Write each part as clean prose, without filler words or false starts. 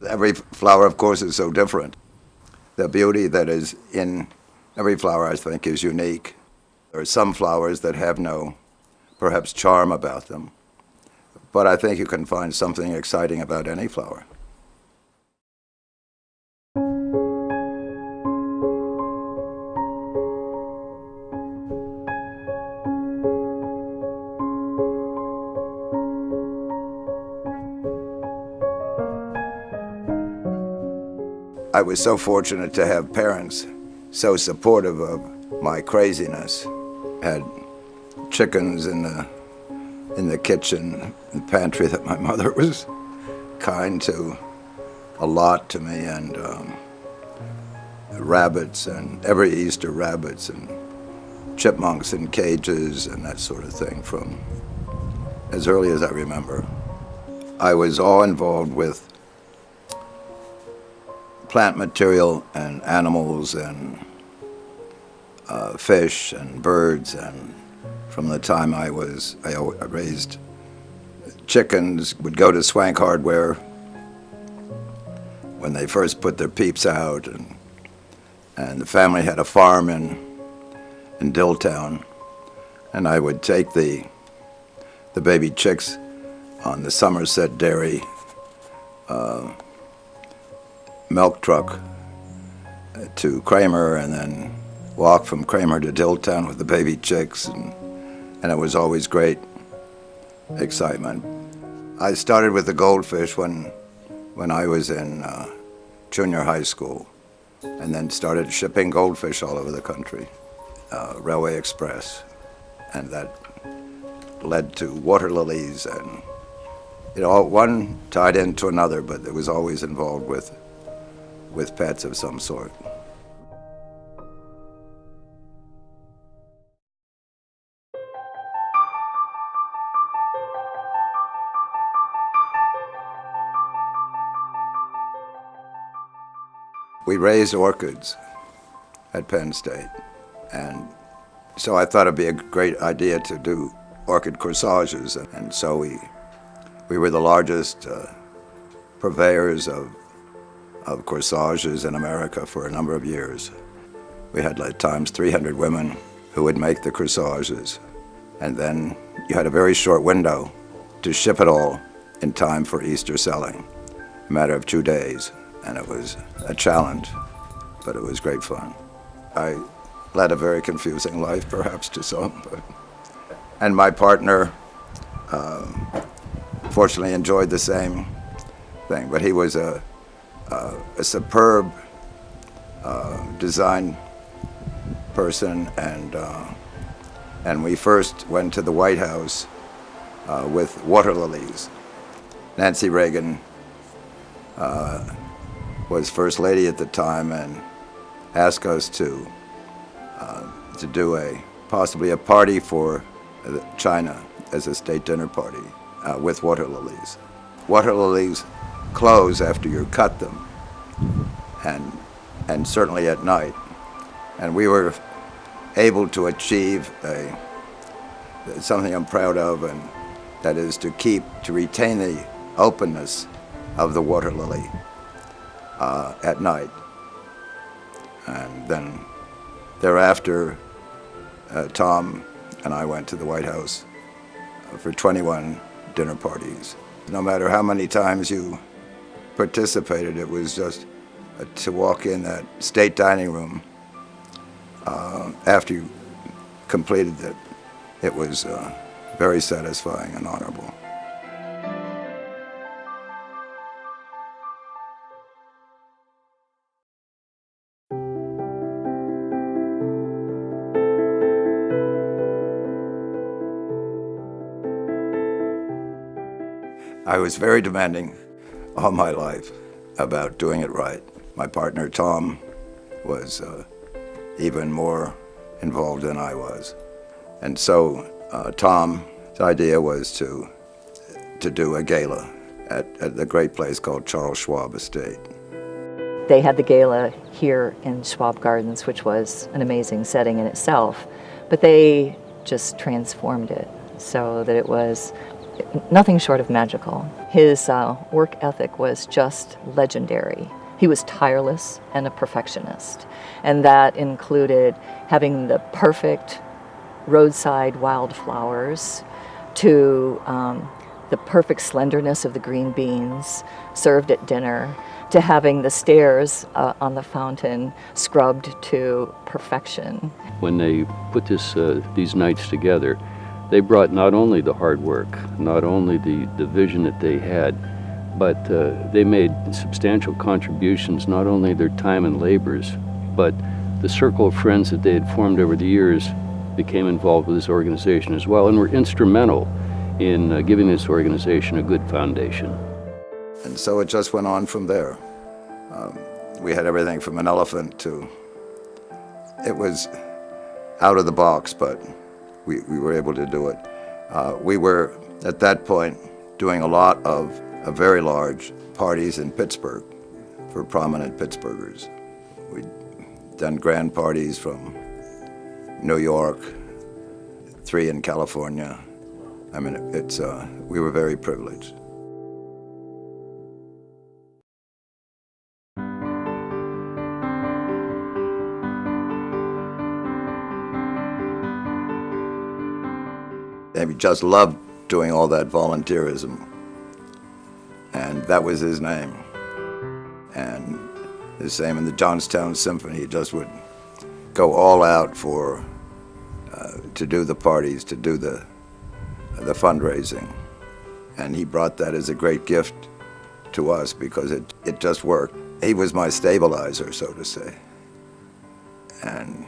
Every flower, of course, is so different. The beauty that is in every flower, I think, is unique. There are some flowers that have no, perhaps, charm about them, but I think you can find something exciting about any flower. I was so fortunate to have parents so supportive of my craziness. Had chickens in the kitchen, the pantry, that my mother was kind to a lot to me, and rabbits, and every Easter rabbits, and chipmunks in cages and that sort of thing from as early as I remember. I was all involved with plant material and animals and fish and birds, and from the time I raised chickens, would go to Swank Hardware when they first put their peeps out, and the family had a farm in Dilltown, and I would take the baby chicks on the Somerset Dairy milk truck to Kramer, and then walk from Kramer to Dilltown with the baby chicks, and it was always great excitement. I started with the goldfish when I was in junior high school, and then started shipping goldfish all over the country, Railway Express, and that led to water lilies, and one tied into another, but it was always involved with pets of some sort. We raised orchids at Penn State, and so I thought it'd be a great idea to do orchid corsages, and so we were the largest purveyors of corsages in America for a number of years. We had at times 300 women who would make the corsages, and then you had a very short window to ship it all in time for Easter selling, a matter of 2 days, and it was a challenge, but it was great fun. I led a very confusing life, perhaps to some, and my partner fortunately enjoyed the same thing, but he was a superb design person, and we first went to the White House with water lilies. Nancy Reagan was First Lady at the time, and asked us to do possibly a party for China as a state dinner party with water lilies. Water lilies close after you cut them, and certainly at night. And we were able to achieve something I'm proud of, and that is to retain the openness of the water lily at night. And then thereafter, Tom and I went to the White House for 21 dinner parties. No matter how many times you participated, it was just to walk in that state dining room after you completed it. It was very satisfying and honorable. I was very demanding all my life about doing it right. My partner, Tom, was even more involved than I was. And so Tom's idea was to do a gala at the great place called Charles Schwab Estate. They had the gala here in Schwab Gardens, which was an amazing setting in itself, but they just transformed it so that it was nothing short of magical. His work ethic was just legendary. He was tireless and a perfectionist, and that included having the perfect roadside wildflowers to the perfect slenderness of the green beans served at dinner, to having the stairs on the fountain scrubbed to perfection. When they put these nights together, they brought not only the hard work, not only the vision that they had, but they made substantial contributions, not only their time and labors, but the circle of friends that they had formed over the years became involved with this organization as well, and were instrumental in giving this organization a good foundation. And so it just went on from there. We had everything from an elephant to, it was out of the box, but we were able to do it. We were, at that point, doing a lot of very large parties in Pittsburgh for prominent Pittsburghers. We'd done grand parties from New York, 3 in California. I mean, we were very privileged. And we just loved doing all that volunteerism. And that was his name. And the same in the Johnstown Symphony, he just would go all out to do the parties, to do the fundraising. And he brought that as a great gift to us because it just worked. He was my stabilizer, so to say. And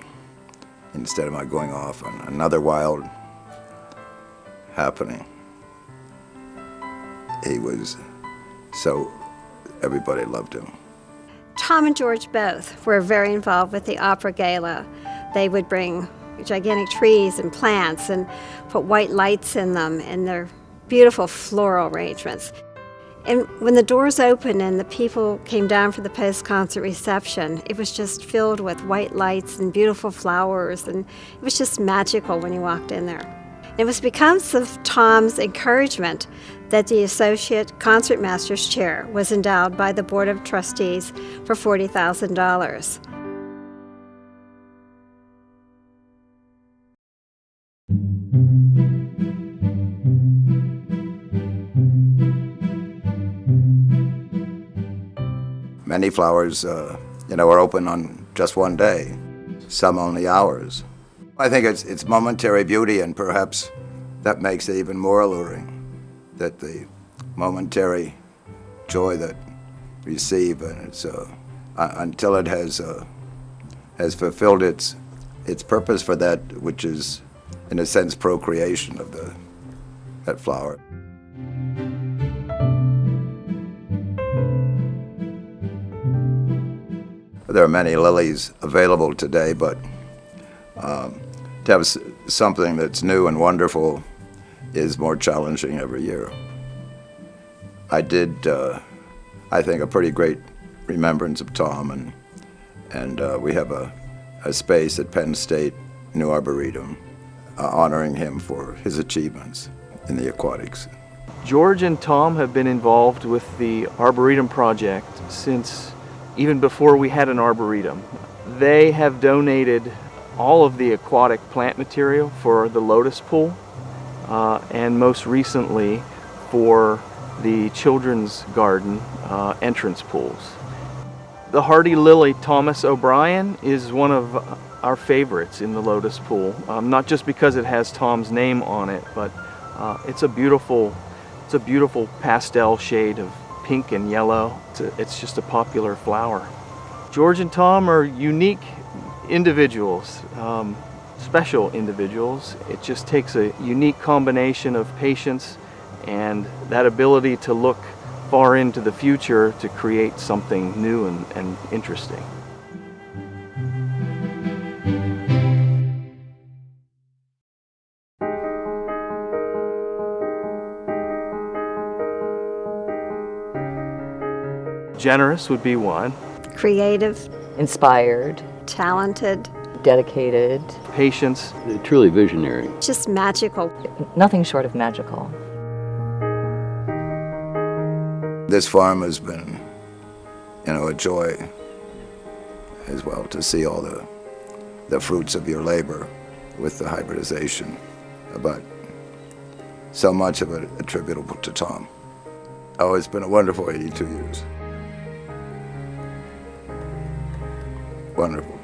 instead of my going off on another wild happening, he was, so everybody loved him. Tom and George both were very involved with the opera gala. They would bring gigantic trees and plants and put white lights in them and their beautiful floral arrangements. And when the doors opened and the people came down for the post-concert reception, it was just filled with white lights and beautiful flowers, and it was just magical when you walked in there. It was because of Tom's encouragement that the Associate Concertmaster's Chair was endowed by the Board of Trustees for $40,000. Many flowers, are open on just one day, some only hours. I think it's momentary beauty, and perhaps that makes it even more alluring, that the momentary joy that we receive, and it's until it has fulfilled its purpose for that, which is, in a sense, procreation of that flower. There are many lilies available today, but to have something that's new and wonderful is more challenging every year. I did, I think, a pretty great remembrance of Tom, and we have a space at Penn State New Arboretum honoring him for his achievements in the aquatics. George and Tom have been involved with the Arboretum project since even before we had an arboretum. They have donated all of the aquatic plant material for the lotus pool, and most recently for the children's garden entrance pools. The hardy lily Thomas O'Brien is one of our favorites in the lotus pool, not just because it has Tom's name on it, but it's a beautiful pastel shade of pink and yellow. It's just a popular flower. George and Tom are unique individuals, special individuals. It just takes a unique combination of patience and that ability to look far into the future to create something new and interesting. Generous would be one. Creative, Inspired, talented, dedicated, Patience. They're truly visionary. just magical. nothing short of magical. This farm has been, a joy as well to see all the fruits of your labor with the hybridization, but so much of it attributable to Tom. Oh, it's been a wonderful 82 years. Wonderful.